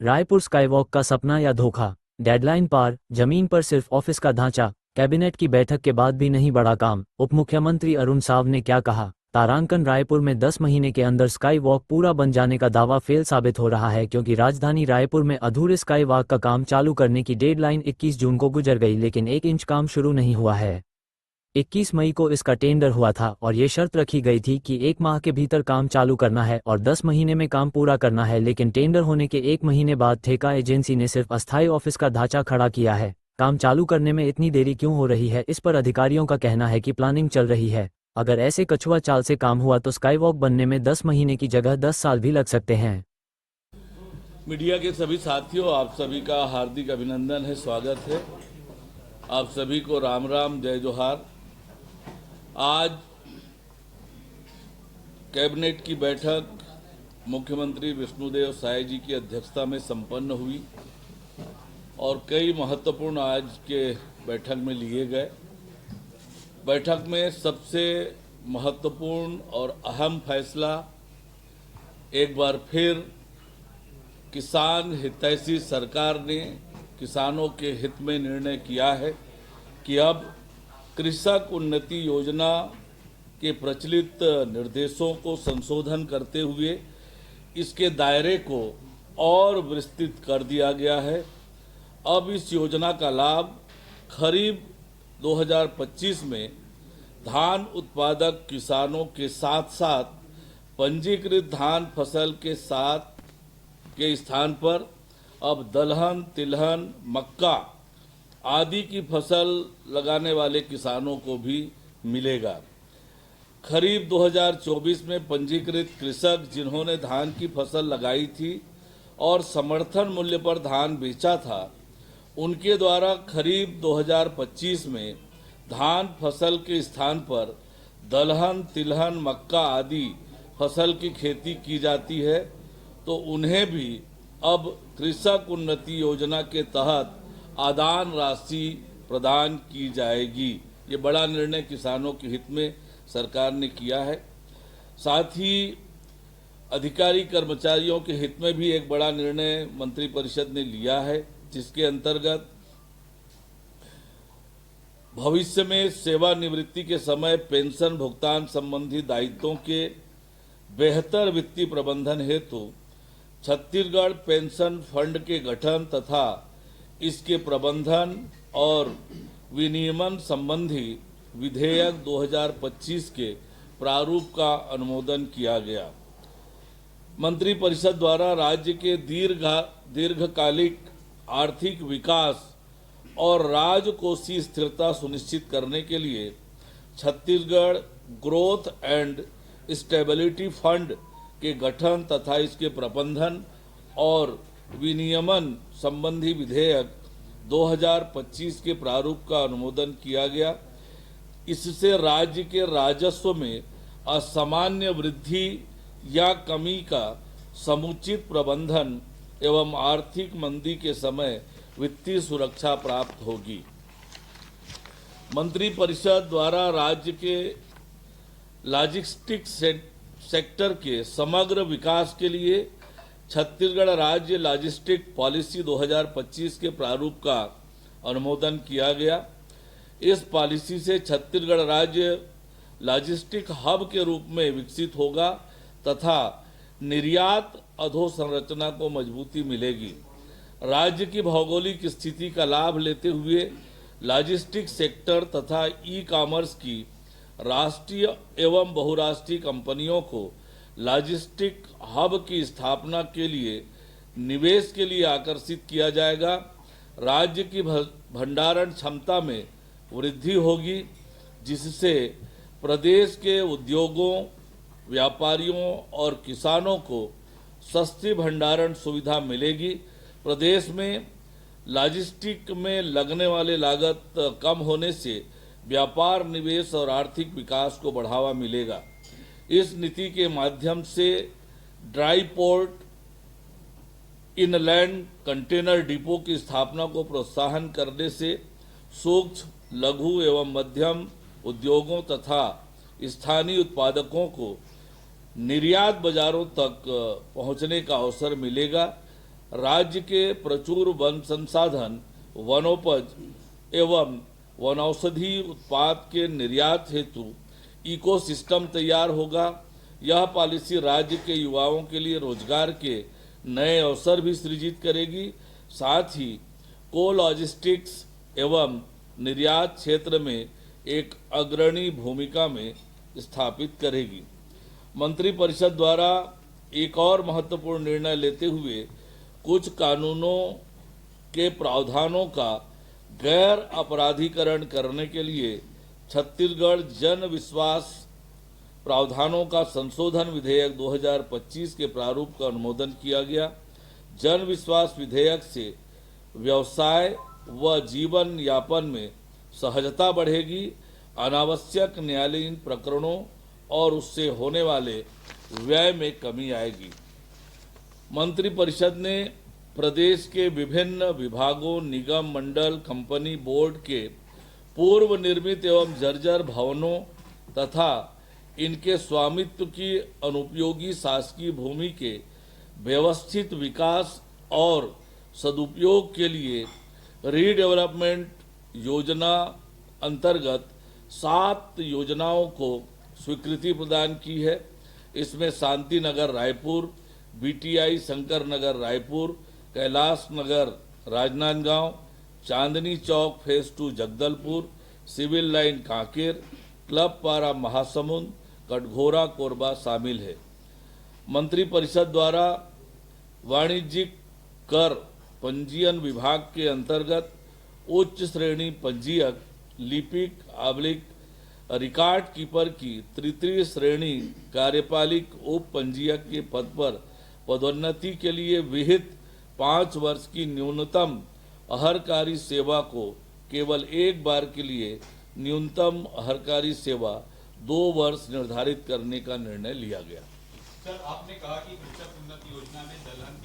Raipur skywalk का सपना या धोखा? डेडलाइन पार, जमीन पर सिर्फ ऑफिस का ढांचा। कैबिनेट की बैठक के बाद भी नहीं बढ़ा काम। उप मुख्यमंत्री अरुण साव ने क्या कहा? तारांकन रायपुर में 10 महीने के अंदर स्काई वॉक पूरा बन जाने का दावा फेल साबित हो रहा है, क्योंकि राजधानी रायपुर में अधूरे स्काई वॉक का काम चालू करने की डेडलाइन 21 जून को गुजर गई, लेकिन 1 इंच काम शुरू नहीं हुआ है। 21 मई को इसका टेंडर हुआ था और ये शर्त रखी गई थी कि 1 माह के भीतर काम चालू करना है और 10 महीने में काम पूरा करना है, लेकिन टेंडर होने के 1 महीने बाद ठेका एजेंसी ने सिर्फ अस्थायी ऑफिस का ढांचा खड़ा किया है। काम चालू करने में इतनी देरी क्यों हो रही है? इस पर अधिकारियों का कहना है कि प्लानिंग चल रही है। अगर ऐसे कछुआ चाल से काम हुआ तो स्काईवॉक बनने में 10 महीने की जगह 10 साल भी लग सकते हैं। मीडिया के सभी साथियों, आप सभी का हार्दिक अभिनंदन है, स्वागत है। आप सभी को राम राम, जय जोहार। आज कैबिनेट की बैठक मुख्यमंत्री विष्णुदेव साय जी की अध्यक्षता में संपन्न हुई और कई महत्वपूर्ण आज के बैठक में लिए गए। बैठक में सबसे महत्वपूर्ण और अहम फैसला एक बार फिर किसान हितैषी सरकार ने किसानों के हित में निर्णय किया है कि अब कृषक उन्नति योजना के प्रचलित निर्देशों को संशोधन करते हुए इसके दायरे को और विस्तृत कर दिया गया है। अब इस योजना का लाभ खरीफ 2025 में धान उत्पादक किसानों के साथ साथ पंजीकृत धान फसल के स्थान पर अब दलहन, तिलहन, मक्का आदि की फसल लगाने वाले किसानों को भी मिलेगा। खरीफ 2024 में पंजीकृत कृषक जिन्होंने धान की फसल लगाई थी और समर्थन मूल्य पर धान बेचा था, उनके द्वारा खरीफ 2025 में धान फसल के स्थान पर दलहन, तिलहन, मक्का आदि फसल की खेती की जाती है, तो उन्हें भी अब कृषक उन्नति योजना के तहत आदान राशि प्रदान की जाएगी। ये बड़ा निर्णय किसानों के हित में सरकार ने किया है। साथ ही अधिकारी कर्मचारियों के हित में भी एक बड़ा निर्णय मंत्रिपरिषद ने लिया है, जिसके अंतर्गत भविष्य में सेवानिवृत्ति के समय पेंशन भुगतान संबंधी दायित्वों के बेहतर वित्तीय प्रबंधन हेतु छत्तीसगढ़ पेंशन फंड के गठन तथा इसके प्रबंधन और विनियमन संबंधी विधेयक 2025 के प्रारूप का अनुमोदन किया गया। मंत्रिपरिषद द्वारा राज्य के दीर्घकालिक आर्थिक विकास और राजकोषीय स्थिरता सुनिश्चित करने के लिए Chhattisgarh growth and stability fund के गठन तथा इसके प्रबंधन और विनियमन संबंधी विधेयक 2025 के प्रारूप का अनुमोदन किया गया। इससे राज्य के राजस्व में असामान्य वृद्धि या कमी का समुचित प्रबंधन एवं आर्थिक मंदी के समय वित्तीय सुरक्षा प्राप्त होगी। मंत्रिपरिषद द्वारा राज्य के लॉजिस्टिक्स सेक्टर के समग्र विकास के लिए छत्तीसगढ़ राज्य लॉजिस्टिक पॉलिसी 2025 के प्रारूप का अनुमोदन किया गया। इस पॉलिसी से छत्तीसगढ़ राज्य लॉजिस्टिक हब के रूप में विकसित होगा तथा निर्यात अधोसंरचना को मजबूती मिलेगी। राज्य की भौगोलिक स्थिति का लाभ लेते हुए लॉजिस्टिक सेक्टर तथा ई कॉमर्स की राष्ट्रीय एवं बहुराष्ट्रीय कंपनियों को लॉजिस्टिक हब की स्थापना के लिए निवेश के लिए आकर्षित किया जाएगा। राज्य की भंडारण क्षमता में वृद्धि होगी, जिससे प्रदेश के उद्योगों, व्यापारियों और किसानों को सस्ती भंडारण सुविधा मिलेगी। प्रदेश में लॉजिस्टिक में लगने वाले लागत कम होने से व्यापार, निवेश और आर्थिक विकास को बढ़ावा मिलेगा। इस नीति के माध्यम से dry port, inland container depot की स्थापना को प्रोत्साहन करने से सूक्ष्म, लघु एवं मध्यम उद्योगों तथा स्थानीय उत्पादकों को निर्यात बाजारों तक पहुंचने का अवसर मिलेगा। राज्य के प्रचुर वन संसाधन, वनोपज एवं वनौषधि उत्पाद के निर्यात हेतु इकोसिस्टम तैयार होगा। यह पॉलिसी राज्य के युवाओं के लिए रोजगार के नए अवसर भी सृजित करेगी, साथ ही को लॉजिस्टिक्स एवं निर्यात क्षेत्र में एक अग्रणी भूमिका में स्थापित करेगी। मंत्रिपरिषद द्वारा एक और महत्वपूर्ण निर्णय लेते हुए कुछ कानूनों के प्रावधानों का गैर अपराधीकरण करने के लिए छत्तीसगढ़ जन विश्वास प्रावधानों का संशोधन विधेयक 2025 के प्रारूप का अनुमोदन किया गया। जन विश्वास विधेयक से व्यवसाय व जीवन यापन में सहजता बढ़ेगी, अनावश्यक न्यायालयीन प्रकरणों और उससे होने वाले व्यय में कमी आएगी। मंत्रिपरिषद ने प्रदेश के विभिन्न विभागों, निगम, मंडल, कंपनी, बोर्ड के पूर्व निर्मित एवं जर्जर भवनों तथा इनके स्वामित्व की अनुपयोगी शासकीय भूमि के व्यवस्थित विकास और सदुपयोग के लिए रीडेवलपमेंट योजना अंतर्गत 7 योजनाओं को स्वीकृति प्रदान की है। इसमें Shanti Nagar Raipur, BTI Shankar Nagar Raipur, Kailash Nagar Rajnandgaon, Chandni Chowk phase 2 Jagdalpur, civil line Kanker, club Para Mahasamund, Katghora Korba शामिल है। मंत्रिपरिषद द्वारा वाणिज्यिक कर पंजीयन विभाग के अंतर्गत उच्च श्रेणी पंजीयक, लिपिक / रिकॉर्ड कीपर की तृतीय श्रेणी कार्यपालिक उप पंजीयक के पद पर पदोन्नति के लिए विहित 5 वर्ष की न्यूनतम अहर्कारी सेवा को केवल एक बार के लिए न्यूनतम अहर्कारी सेवा 2 वर्ष निर्धारित करने का निर्णय लिया गया। सर, आपने कहा कि कृषक उन्नति योजना में दलहन